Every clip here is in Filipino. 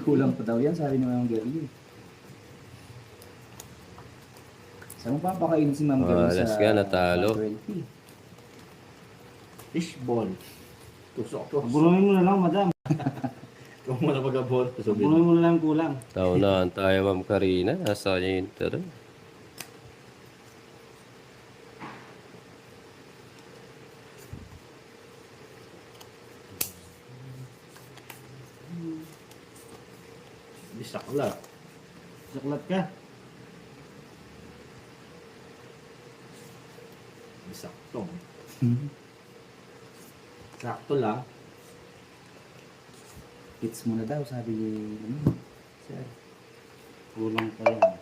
Kulang pa daw yan, sabi ni Ma'am Gerly. Saan mo papakainin si Ma'am Gerly sa Alas ka, natalo. 20? Fishball. Tusok-tusok. Bulungin mo na lang, madam. Kung mo na mag-abol, tusugin. Bulungin mo na lang kulang. Taunahan tayo, Ma'am Karina. Nasa kanya yung tara. Bisakla. Saklat ka. Bisaktong. Sakto lang. Hits mo na daw, sabi ni sir. Kulang pa yan.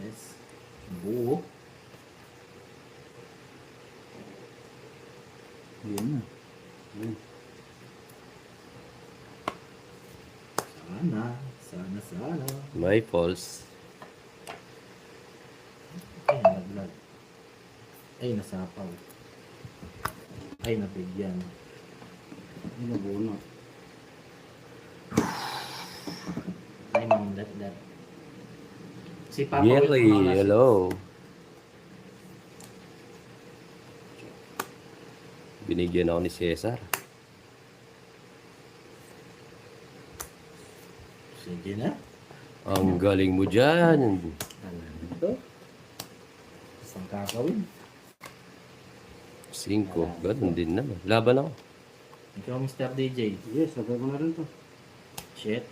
Yes. Buo. Yun na. Sana. May false. Ay, nalaglag. Ay, nasapaw. Ay, nabigyan. Ay, nabunot. Ay, mamlat-lat. Si Papa Gerly, Will kumalas. hello. Binigyan ako ni Cesar. Sige na. Ang galing mo dyan. Alam ito. Isang kakawin. 5. Ganun din naman. Laban ako. Ikaw, Mr. DJ. Yes, sabay ko na rin to. 7.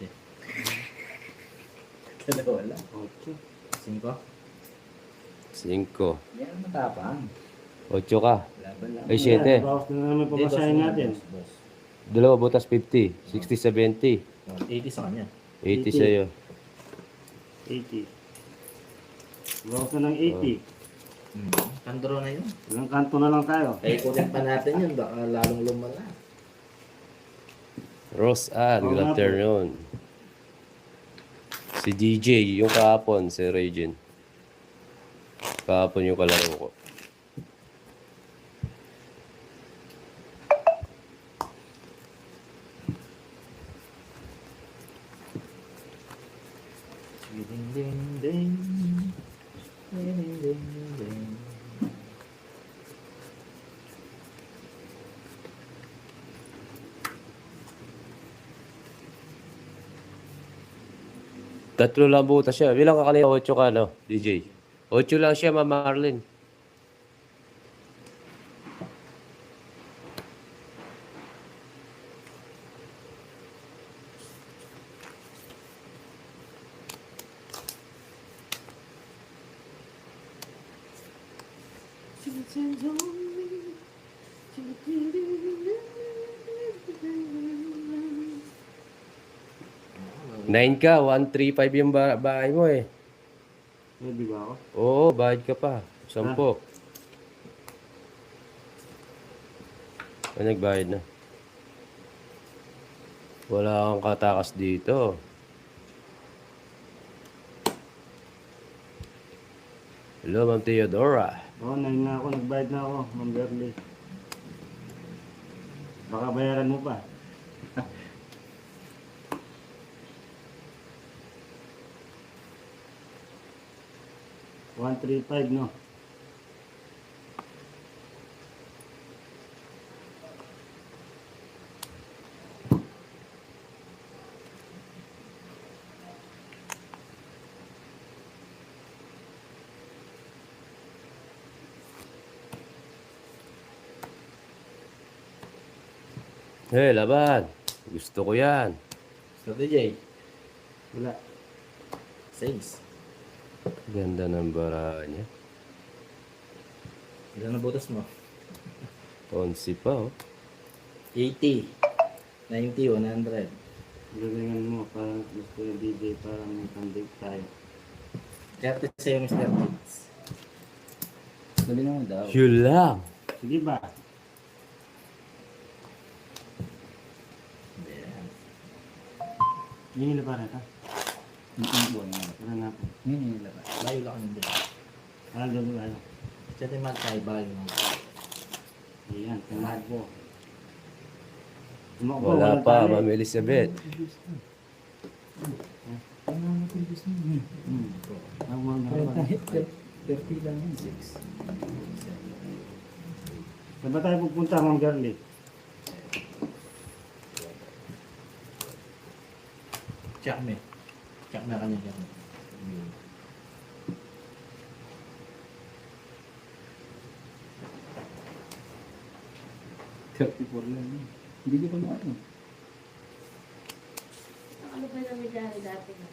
Dalawa lang. 8. 5. 5. Yan, matapang. 8 ka. Laban lang. Ay, 7. Bawas na naman papasahin natin. Boss. 2 butas 50. 60, 70. 80 sa kanya. 80 sa'yo. 80. Bawas na ng 80. Kandro na yun. Ilang kanto na lang tayo. Kaya ikunin pa natin yun. Baka lalong lumala. Rose Ann, Oo good nga po. afternoon. Si DJ, yung kahapon, si Regine. Kahapon yung kalaro ko. Ding ding ding. Ding ding ding ding. Tatlo lang butas siya. Bilang ka kanina, 8 ka, no? DJ. 8 lang siya, Ma'am Marlene. Nine ka, 135 yung bahay mo eh. Pwede ba ako? Oo, bayad ka pa. 10. Ay, nagbayad na. Wala kang katakas dito. Hello, Ma'am Theodora. Oo, 9 na ako. Nagbayad na ako, Ma'am Berly. Baka bayaran mo pa. $135, no? Hey, laban. Gusto ko yan. Mr. DJ. Wala. 6. Ganda ng bara niya. Ilan na butas mo? 11 pa, oh. 80. 90, 100. Galingan mo para gusto yung DJ para may pandate tayo. 30 sa'yo, Mr. Kids. Sabi naman daw. Yun lang. Sige ba? Yeah. Yung ilabaran ka. Yung buwan nga. Wala na po. Yun yung labas. Layo lang kami din. Wala doon ano. Siya din man tayo bago mo. Ayan, tumakbo. Tumakbo, Wala walang pa, tali. Ma'am Elizabeth. Ano ang previous na yun? Tawag na Pero naman. tayo, 30 lang yun, 6. Saan ba tayo pupunta, Ma'am Garly? Check me. Check na kanya dyan. lang yun. Hindi ko pa maano. Ano ba namin dahil dati na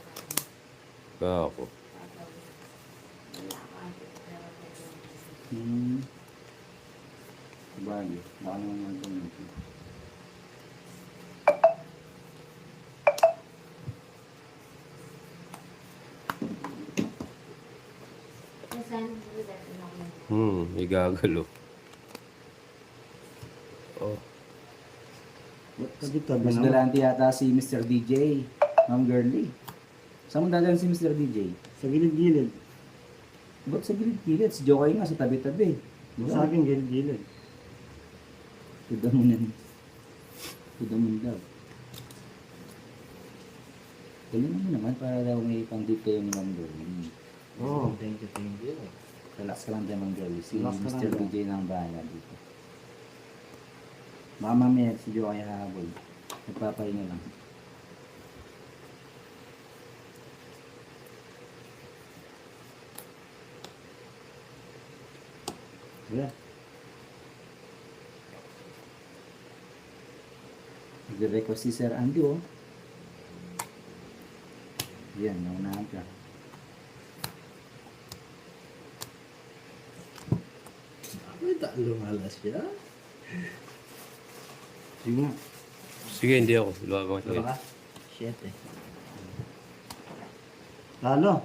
Ako. Sabagay. Baka naman ito nito. Nasaan ba dati na ako? May gagalo. Oh. Tabi-tabi Mas naman. galante yata si Mr. DJ. Ma'am Girlie. Saan mo dadaan si Mr. DJ? Sa gilid-gilid. Ba't sa gilid-gilid? Si Jokay nga sa tabi-tabi. Sa akin, gilid-gilid. Tudamunan. Tudamun daw. Galing mo naman para daw may pang-date kayo ni Ma'am Girlie. Oo. Thank you, thank you. Relax ka lang dyan, Ma'am Girlie. Si Relax ka Mr. lang DJ na ang bahala dito. Baka mamaya si Jokay hahabol. Nagpapahinga lang. Wala. Nag-request si Sir Andy, oh. Yan, naunahan ka. May talong alas siya. Sige nga. Sige, hindi ako. Luwag Diba ka? Shit eh. Lalo.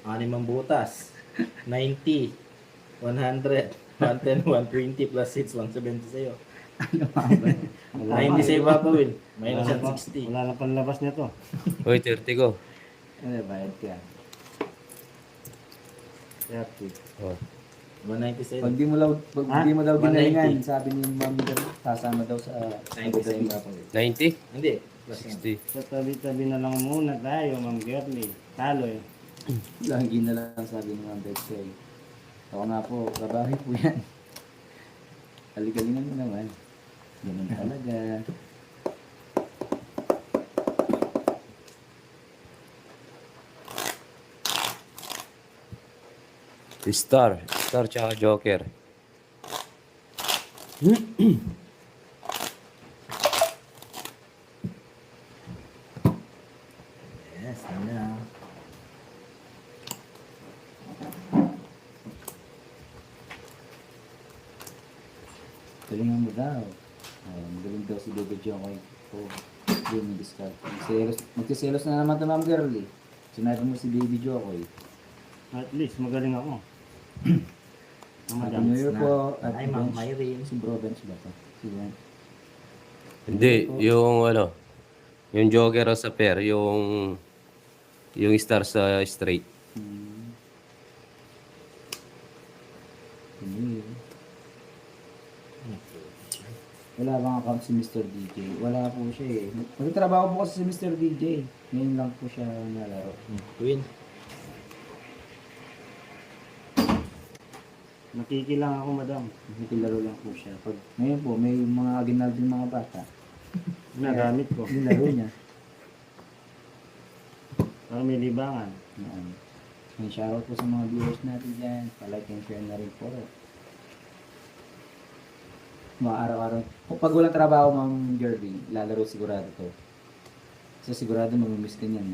Anim ang butas. 90. 100. 110, 120 plus 6, 170 sa'yo. Ano nga ba? Wala 90 pa. sa'yo papawin. Minus Wala yan pa. 60. Wala na panlabas nito. Uy, 30 ko. Ano, bayad ka. 30. Oh. 190 sa'yo. Pag di mo, pag Ha? di mo daw 190. ginalingan, sabi ni Ma'am Girlie, sasama daw sa 90 sa'yo papawin. 90? Hindi. Plus yan. 60. Sa tabi-tabi na lang muna tayo, Ma'am Girly. Talo eh. Lagi na lang sabi ni Ma'am Betsy. Ako nga po, kabahay po yan. Kaligalingan mo naman. Ganun talaga. Star. Star tsaka Joker. Yes, ano. Galingan mo daw. Magaling daw si David Jokoy. Oh, hindi mo discount. Magsiselos na naman ito, Ma'am Girlie. Sinabi mo si Baby Jokoy. At least, magaling ako. Ang Happy madam. New Year po. At Ay, Ma'am Bench. Myrene. Si Bro Bench ba ito? Si Juan. Hindi, yung ano, yung Joker sa pair, yung Star sa straight. Happy New Year. Wala bang account si Mr. DJ? Wala po siya eh. Magtatrabaho po kasi si Mr. DJ. Ngayon lang po siya nalaro. Twin. Nakikilang ako, madam. Nakikilaro lang po siya. Pag, ngayon po, may mga aginaldo yung mga bata. Nagamit ko. Nilaro niya. Para may libangan. May shoutout po sa mga viewers natin dyan. Palike and share na rin po. Mga araw-araw. Pag walang trabaho, Ma'am Jervy, lalaro sigurado to. Kasi sigurado mamimiss ka niyan.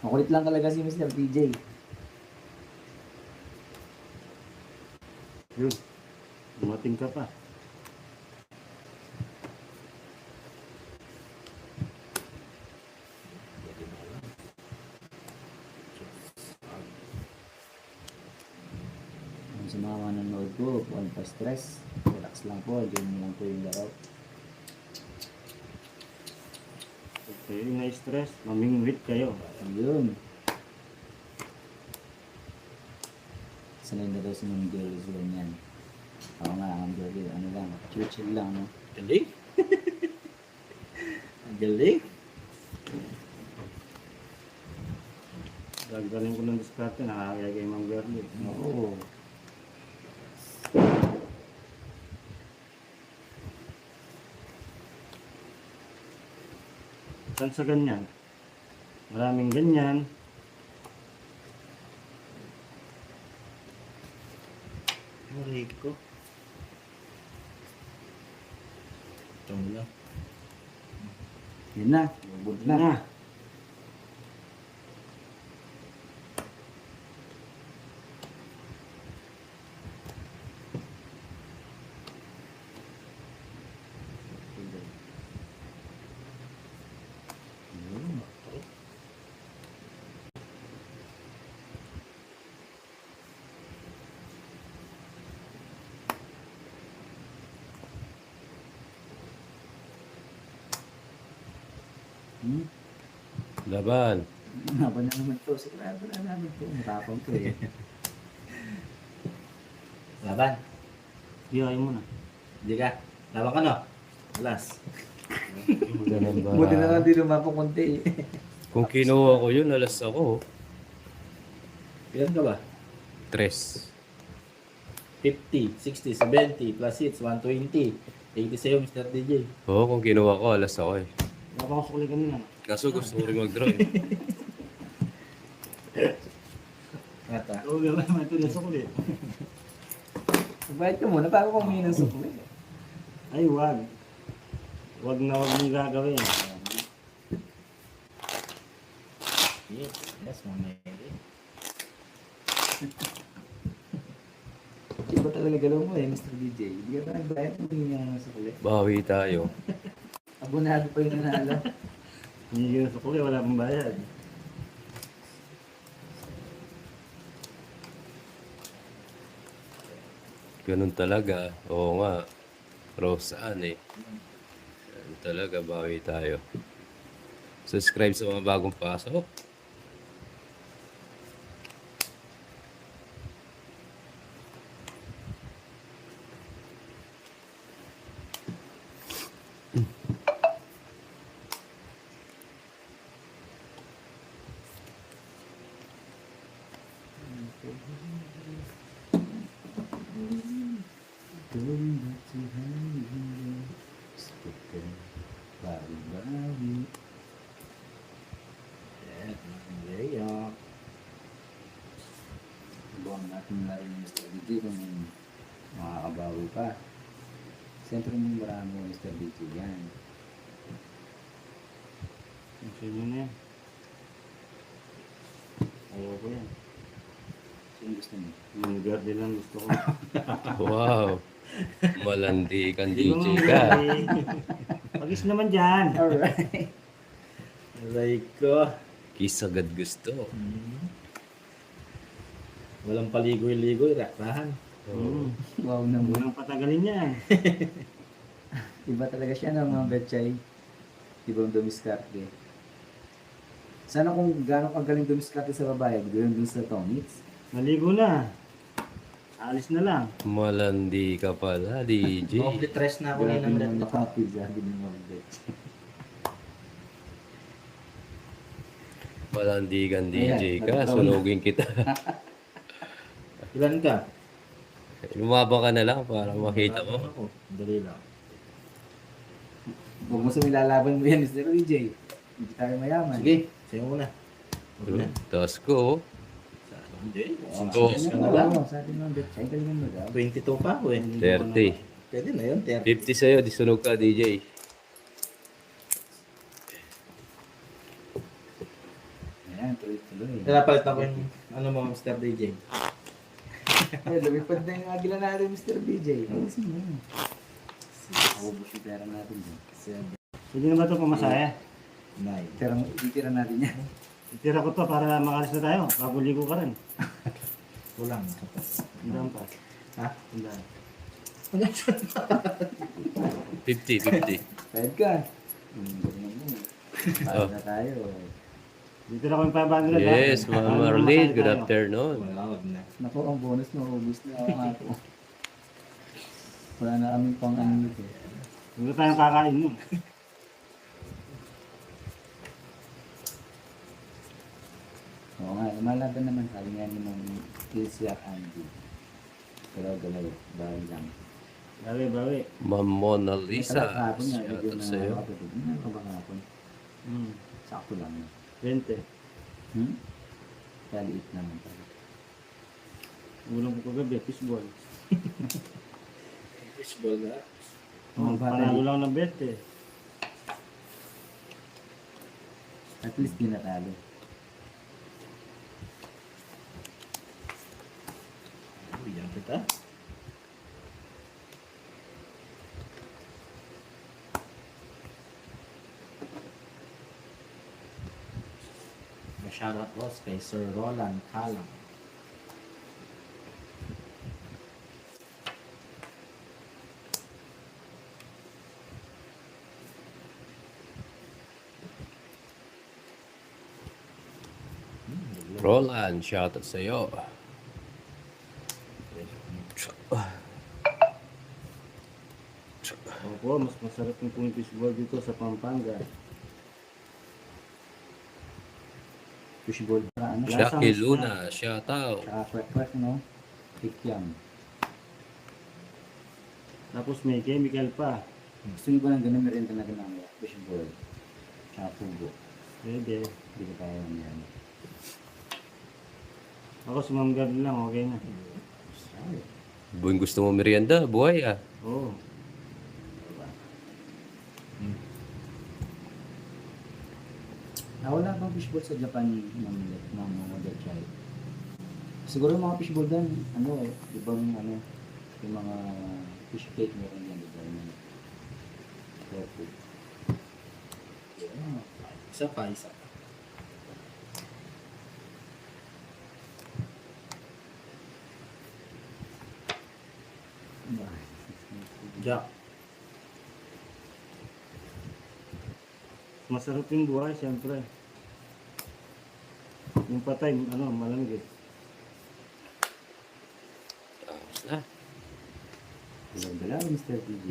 Makulit lang talaga si Mr. DJ. Yun. Dumating ka pa. Sa mga manonood ko, huwag pa stress. Relax lang po. Diyan mo lang po yung laro. Kayo yung na-stress, mamingwit kayo. Ayun. Sanay na daw si Ma'am Girl sa ganyan. Oo nga, Ma'am Girl, ano lang, chill lang, no? Galing. Ang galing. Gagaling ko ng diskarte, nakakaya kay Ma'am Girlie. Oo. Saan sa ganyan? Maraming ganyan. Aray ko. Ito mo lang. Yun na, bubod na. Na. Hmm? Laban. Laban na naman to. Sigurado na namin to. Matapang to eh. Laban. Di, ayaw mo na. Hindi ka. Laban ka no? Alas. Ganun ba? Buti na lang din naman po konti eh. Kung kinuha ko yun, alas ako. Ilan ka ba? 3. 50, 60, 70, plus hits, 120. 80 sa'yo, Mr. DJ. Oo, kung kinuha ko, alas ako eh. Wala pa ako kanina. Kaso gusto ko rin mag-draw eh. Ata. Oo, gano'n naman ito sa kulit. Magbayad ka muna bago kumain ng sukli. Ay, wag. Wag na wag mong gagawin. Yes, yes, mamaya. Iba talaga galaw mo eh, Mr. DJ. Hindi ka ba nagbayad kung hindi nga ng sukli? Bawi tayo. Abonado pa yung nanalo. Hindi yun sa kulit, wala pang bayad. Ganun talaga. Oo nga. Pero saan eh. Ganun talaga, bawi tayo. Subscribe sa mga bagong pasok. Going back to hanging. Sticker. Bawi-bawi. Yes, mamaya. Buwang natin na rin yung Mr. DJ kung makakabawi pa. Siyempre may marami yung Mr. DJ yan. Ang sa inyo na yan. Ayaw ko yan. Sino gusto mo? Yung Girlie lang gusto ko. Wow. Malandi kang Hindi ko DJ naman ka. Girlie. Pag-is naman dyan. Alright. Aray ko. Kiss agad gusto. Walang paligoy-ligoy, raktahan. Oo. Wow naman. Walang patagalin yan. Iba talaga siya ng mga betchay. Ibang dumiskarte. Sana kung gano'ng kagaling dumiskarte sa babae, gano'n dun sa Tonits. Maligo na. Alis na lang. Malandi ka pala, DJ. Complete rest na ako Grabe ng naman red. nakapid sabi ng mga betchay. Malandi kang DJ Ayan, ka. nagtaon. Sunugin kita. Ilan ka? Lumabang ka na lang para makita mo. Ako, dali lang. Huwag mo sa nilalaban mo yan, Mr. DJ. Hindi tayo mayaman. Sige, sa'yo muna. Huwag na. Tapos ko, Hindi. Oo. Ka na lang. Sabi ng betchay, galingan mo daw. 22 pa ako eh. 30. Pwede na yun, 30. 50 sa'yo, di sunog ka, DJ. Ayan, tuloy-tuloy. Pinapalit ako yung ano mo, Mr. DJ. Ay, lumipad na yung agila natin, Mr. DJ. Ayusin mo yun. Nakubos yung pera natin dyan. Hindi na ba ito pumasaya? 9. Itira natin yan. Itira ko to para makalis na tayo. Bago ligo ka rin. Kulang. Tandaan pa. Ha? Tandaan. 50, 50. Pahid ka. Galingan mo. Paano na tayo? Dito na kami 500. Yes, ha? Ma'am Ano Marlene, masaya good tayo? afternoon. Wala, wag na. Naku, ang bonus na ubus na ako nga po. Wala na kami pang ano nito. Huwag na tayong kakain mo. Oo nga, lumalaban naman sabi nga ni Ma'am Ilsia Andy. Pero galaw, bawal lang. Bawi, bawi. Ma'am Mona Lisa, Kahapon nga, shout bigyan out na sa'yo. ako kapatid. Ano ka ba kahapon? Sakto lang. 20. Kaya liit naman pala. Ulang ko kagabi, fishball. Fishball na. Oo, Panalo battery. lang ng bet eh. At least di natalo. Bigyan kita. Shoutout was kay Sir Roland Calang. Roland, shout out sa'yo. Opo, mas masarap yung pong fishball dito sa Pampanga. Fishball pa ano. Jackie Luna, shout out. Saka kwek-kwek, no? Kikyam. Tapos may chemical pa. Gusto niyo ba ng ganun meron talaga namin? Fishball. Saka pugo. Pwede. Hindi ko kaya yan. Ako si Ma'am Gabi lang, okay na. Buong gusto mo merienda, buhay ah. Oo. Wala bang fishball sa Japan ng mga chai? Siguro yung mga fishball doon, ano eh, ibang ano, yung mga fish cake meron yan, diba? Yung tofu. Isa pa, isa pa. Jack. Masarap yung buhay, siyempre. Yung patay, ano, malamig eh. Tapos na. Dala, Mr. PG.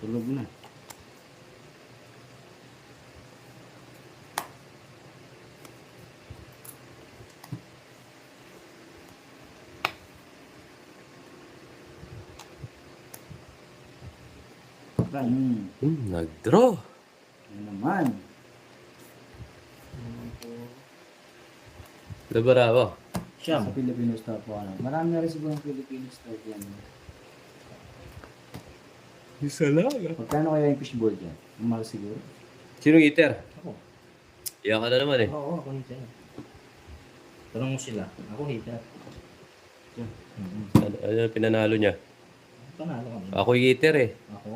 Tulog na. Nag-draw. Ano naman? Bravo. Sa Siyam. Filipino star po ano. Marami na rin siguro ng Filipino star yan. Isa lang. Magkano kaya yung fishball dyan? Ang mahal siguro. Sinong eater? Ako. Iyak ka na naman eh. Oo, ako hitter. Tanong mo sila. Ako hitter. Ano pinanalo niya? Panalo kami. Ako yung eater eh. Ako.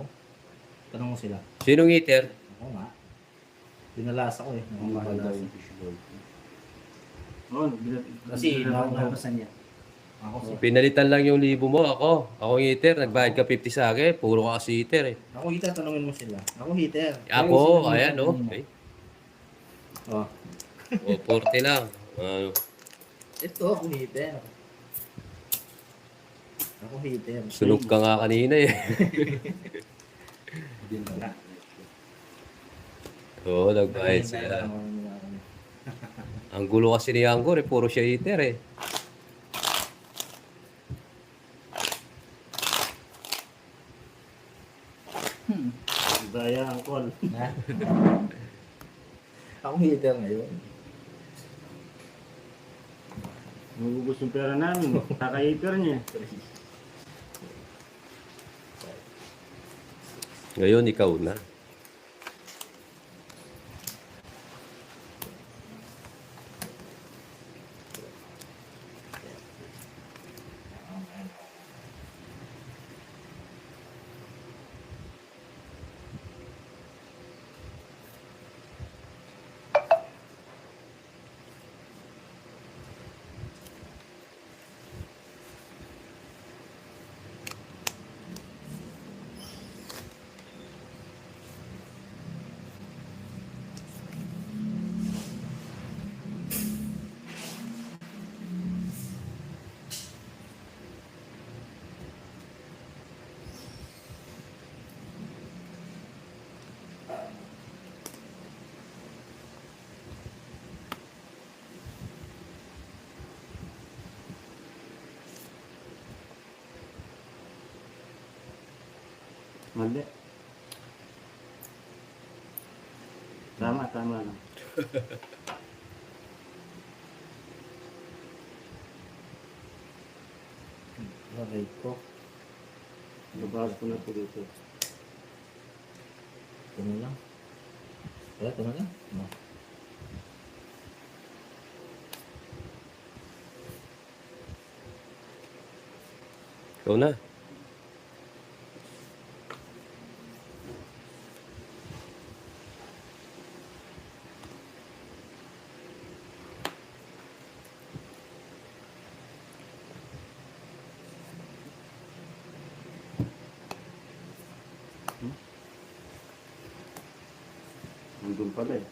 Tanong mo sila. Sinong eater? Ako nga. Dinalasa ko eh. Ang mahal daw Nakamalasa. yung fishball. Oo, Kasi Ang nauna napasan niya. ako si Pinalitan lang yung libo mo. Ako yung eater. Nagbayad ka 50 sa akin. Puro ka kasi eater eh. Ako hitter, tanongin mo sila. Ako hitter. Ako, ayan oh. Okay. Oh. O, 40 lang. Ano? Ito, ako hitter. Ako hitter. Sunog ka nga kanina eh. Din na. Oo, nagbayad sila. Ang gulo kasi ni Angkor eh. Puro siya eater eh. Daya ang call. Ha? Ako hitter ngayon. Magugos yung pera namin. Kaka-eater niya. Ngayon, ikaw na. Mali. Tama, tama lang. Okay ko. Nabahas ko na po dito. Ito na lang. Wala, ito na lang. No. Ikaw na. Nandun pala eh.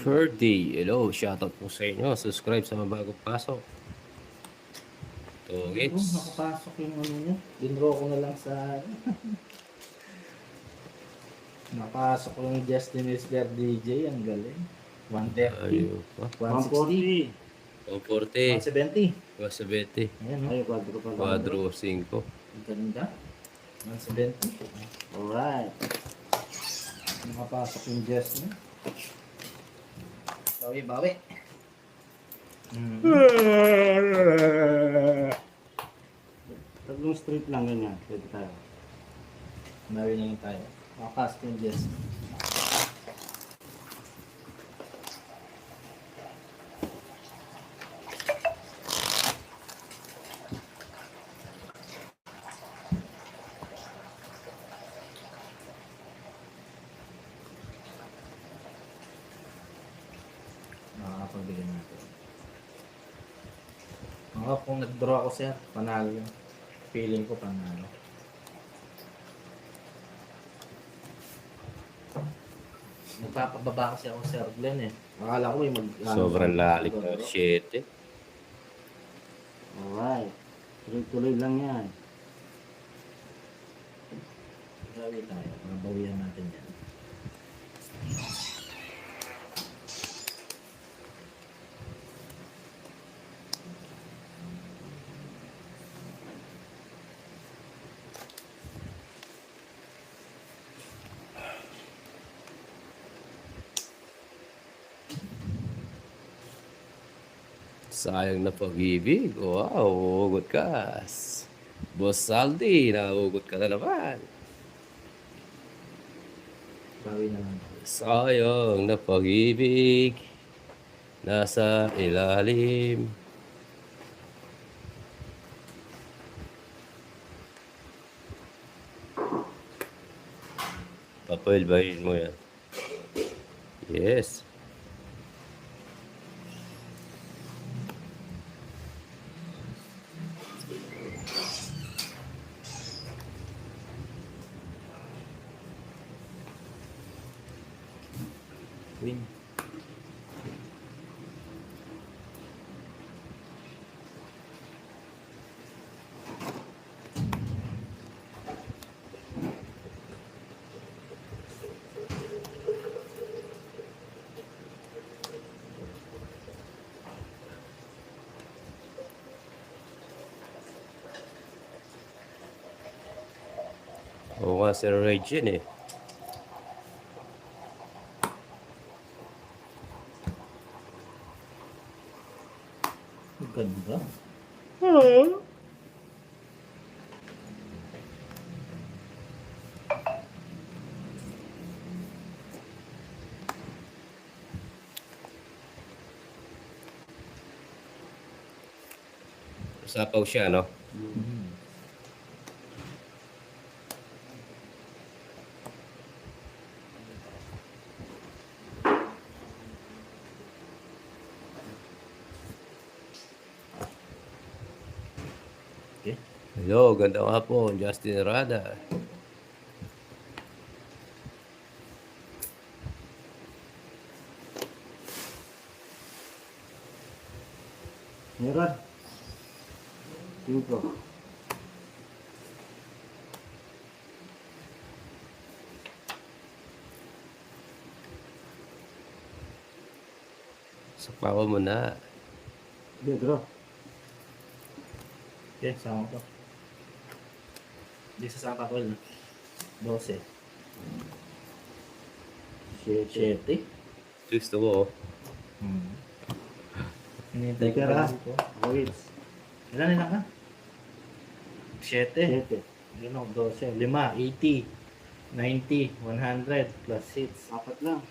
Ferdy, hello, shoutout po sa inyo. Subscribe sa mga bagong pasok. Oh, Tugits. nakapasok yung ano niya. Dinraw ko na lang sa... Nakapasok ko yung Justin Whistler DJ. Ang galing. 130. Ayun pa. 160. 140. 170. 170. Ayan, no? Ay, kwadro pa lang. Quadro 5. Ang ganda. 170. Alright. Nakapasok yung Justin. Bawi, bawi. Tatlong straight lang ganyan. Pwede tayo. Bawi na lang tayo. Nakapasok yung Justin. Nakakapagbigyan natin. Kung nag-draw ako sir, panalo yun. Feeling ko panalo. Nagpapababa kasi ako sir Glenn eh. Akala ko may Sobrang lalim na 7. Alright. Tuloy-tuloy lang yan. Gawi tayo. Mabawian natin yan. Sayang na pag-ibig. Wow, hugot ka. Boss Saldi, nahugot ka na naman. Bawi na lang. Sayang na pag-ibig. Nasa ilalim. Papalbahin mo yan. Yes. Win. Oo nga, Sir Regine eh. Ang ganda. Sapaw siya, no? Hello, ganda nga po, Justin Rada. Meron. 5. Sakpakan mo na. Hindi, draw. Okay, sama ko. Di sa sapa ko. 12. 7. 7. Gusto mo, oh. Hinihintay ko Teka, pa ha? dito. Wait. Ilan nila ka? 7. 7. Yun o, 12. 5, 80, 90, 100, plus 6. 4 lang.